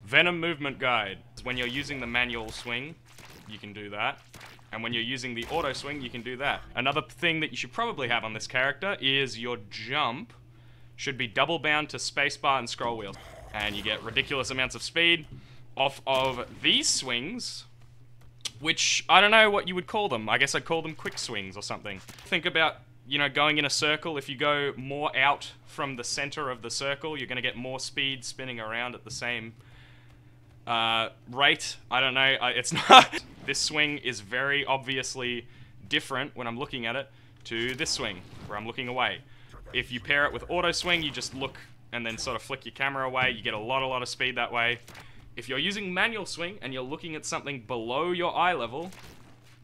Venom movement guide. When you're using the manual swing, you can do that. And when you're using the auto swing, you can do that. Another thing that you should probably have on this character is your jump should be double bound to spacebar and scroll wheel. And you get ridiculous amounts of speed off of these swings, which I don't know what you would call them. I guess I'd call them quick swings or something. Think about, you know, going in a circle. If you go more out from the center of the circle, you're gonna get more speed spinning around at the same rate. I don't know, it's not. This swing is very obviously different when I'm looking at it to this swing, where I'm looking away. If you pair it with auto swing, you just look and then sort of flick your camera away. You get a lot of speed that way. If you're using manual swing and you're looking at something below your eye level,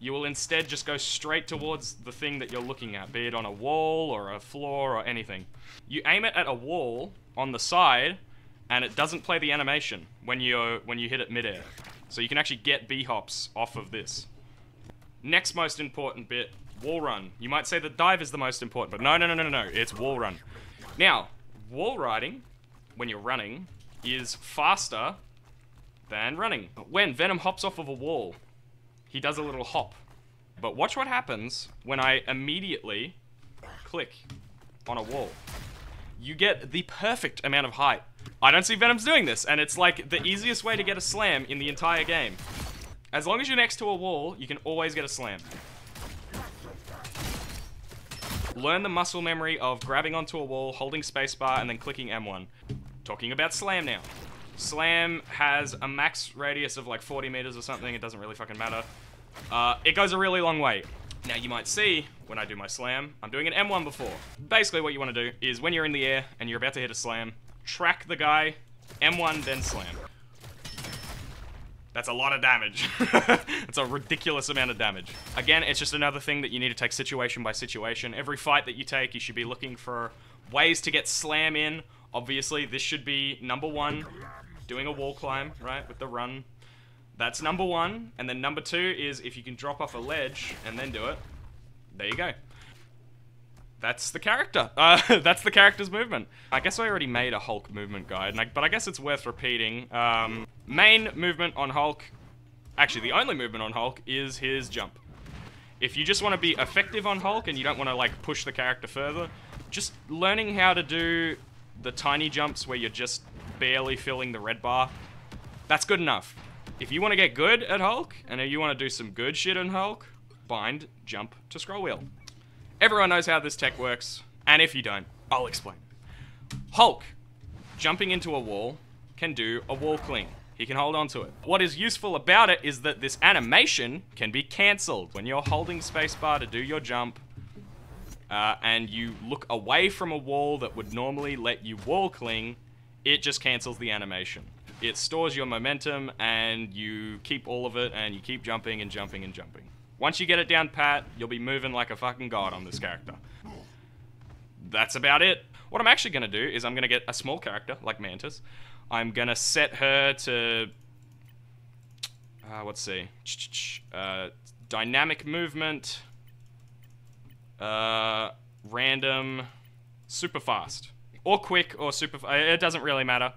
you will instead just go straight towards the thing that you're looking at, be it on a wall or a floor or anything. You aim it at a wall on the side, and it doesn't play the animation when you hit it midair. So you can actually get B-hops off of this. Next most important bit, wall run. You might say the dive is the most important, but no, it's wall run. Now, wall riding, when you're running, is faster than running. When Venom hops off of a wall, he does a little hop. But watch what happens when I immediately click on a wall. You get the perfect amount of height. I don't see Venom's doing this, and it's like the easiest way to get a slam in the entire game. As long as you're next to a wall, you can always get a slam. Learn the muscle memory of grabbing onto a wall, holding spacebar, and then clicking M1. Talking about slam now. Slam has a max radius of like 40 meters or something. It doesn't really fucking matter. It goes a really long way. Now you might see, when I do my slam, I'm doing an M1 before. Basically what you want to do is when you're in the air and you're about to hit a slam, track the guy, M1, then slam. That's a lot of damage. It's a ridiculous amount of damage. Again, it's just another thing that you need to take situation by situation. Every fight that you take, you should be looking for ways to get slam in. Obviously, this should be number one, doing a wall climb, right, with the run. That's number one, and then number two is if you can drop off a ledge and then do it, there you go. That's the character. That's the character's movement. I guess I already made a Hulk movement guide, but I guess it's worth repeating. Main movement on Hulk, actually the only movement on Hulk, is his jump. If you just want to be effective on Hulk and you don't want to like push the character further, just learning how to do the tiny jumps where you're just barely filling the red bar, that's good enough. If you want to get good at Hulk, and you want to do some good shit on Hulk, bind, jump to scroll wheel. Everyone knows how this tech works, and if you don't, I'll explain. Hulk, jumping into a wall, can do a wall cling. He can hold on to it. What is useful about it is that this animation can be cancelled. When you're holding spacebar to do your jump, and you look away from a wall that would normally let you wall cling, it just cancels the animation. It stores your momentum, and you keep all of it, and you keep jumping and jumping and jumping. Once you get it down pat, you'll be moving like a fucking god on this character. That's about it. What I'm actually going to do is I'm going to get a small character, like Mantis. I'm going to set her to... let's see. Dynamic movement. Random. Super fast. Or quick, or super... it doesn't really matter.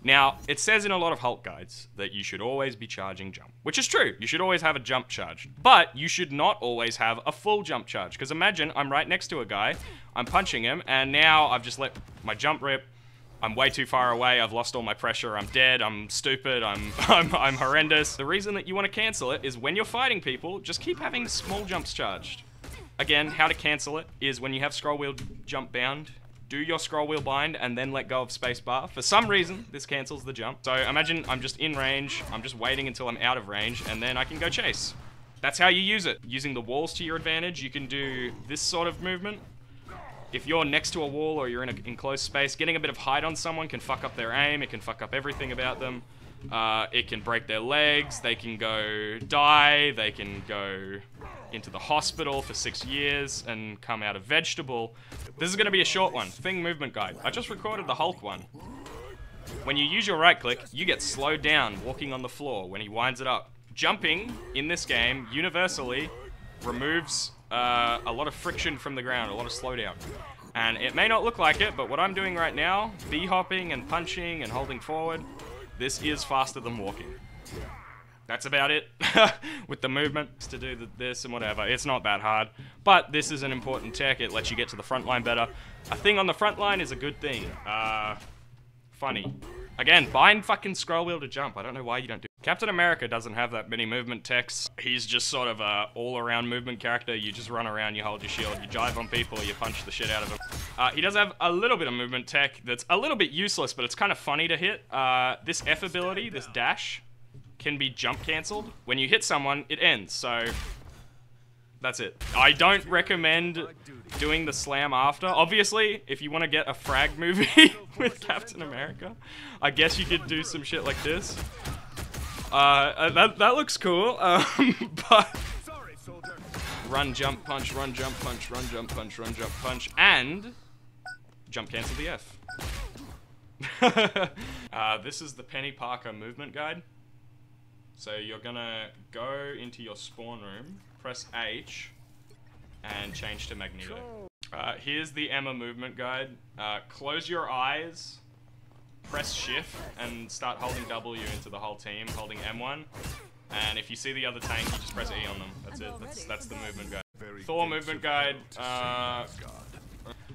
Now, it says in a lot of Hulk guides that you should always be charging jump, which is true. You should always have a jump charge, but you should not always have a full jump charge, because imagine I'm right next to a guy, I'm punching him, and now I've just let my jump rip, I'm way too far away, I've lost all my pressure, I'm dead, I'm stupid, I'm horrendous. The reason that you want to cancel it is when you're fighting people, just keep having small jumps charged. Again, how to cancel it is when you have scroll wheel jump bound, do your scroll wheel bind and then let go of spacebar. For some reason, this cancels the jump. So imagine I'm just in range, I'm just waiting until I'm out of range, and then I can go chase. That's how you use it. Using the walls to your advantage, you can do this sort of movement. If you're next to a wall or you're in an enclosed space, getting a bit of height on someone can fuck up their aim, it can fuck up everything about them. It can break their legs, they can go die, they can go into the hospital for 6 years and come out a vegetable. This is going to be a short one. Thing movement guide. I just recorded the Hulk one. When you use your right click, you get slowed down walking on the floor when he winds it up. Jumping in this game universally removes a lot of friction from the ground, a lot of slowdown. And it may not look like it, but what I'm doing right now, B-hopping and punching and holding forward, this is faster than walking. That's about it. With the movement to do this and whatever. It's not that hard. But this is an important tech. It lets you get to the front line better. A thing on the front line is a good thing. Funny. Again, bind fucking scroll wheel to jump. I don't know why you don't do it. Captain America doesn't have that many movement techs. He's just sort of a all-around movement character. You just run around, you hold your shield, you jive on people, you punch the shit out of them. He does have a little bit of movement tech that's a little bit useless, but it's kind of funny to hit. This F ability, this dash, can be jump cancelled. When you hit someone, it ends, so that's it. I don't recommend doing the slam after. Obviously, if you want to get a frag movie with Captain America, I guess you could do some shit like this. That looks cool, but run, jump, punch, run, jump, punch, run, jump, punch, run, jump, punch, and jump cancel the F. This is the Penny Parker movement guide. So you're gonna go into your spawn room, press H, and change to Magneto. Here's the Emma movement guide. Close your eyes, press shift, and start holding W into the whole team, holding M1. And if you see the other tank, you just press E on them. That's it. That's the movement guide. Thor movement guide.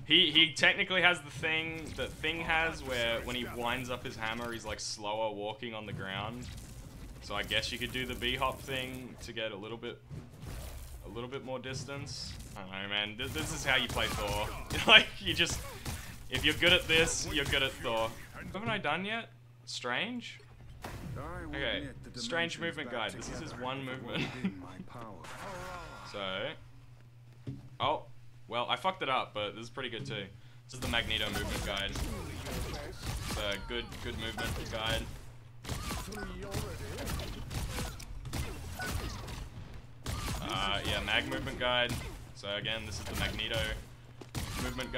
He technically has the thing that Thing has, where when he winds up his hammer, he's like slower walking on the ground. So I guess you could do the B-hop thing to get a little bit more distance. I don't know, man. This is how you play Thor. Like, you just, if you're good at this, you're good at Thor. Haven't I done yet? Strange? Okay, Strange movement guide. This is his one movement. So, oh, well, I fucked it up, but this is pretty good too. This is the Magneto movement guide. It's a good movement guide. Yeah, mag movement guide. So again, this is the Magneto movement guide.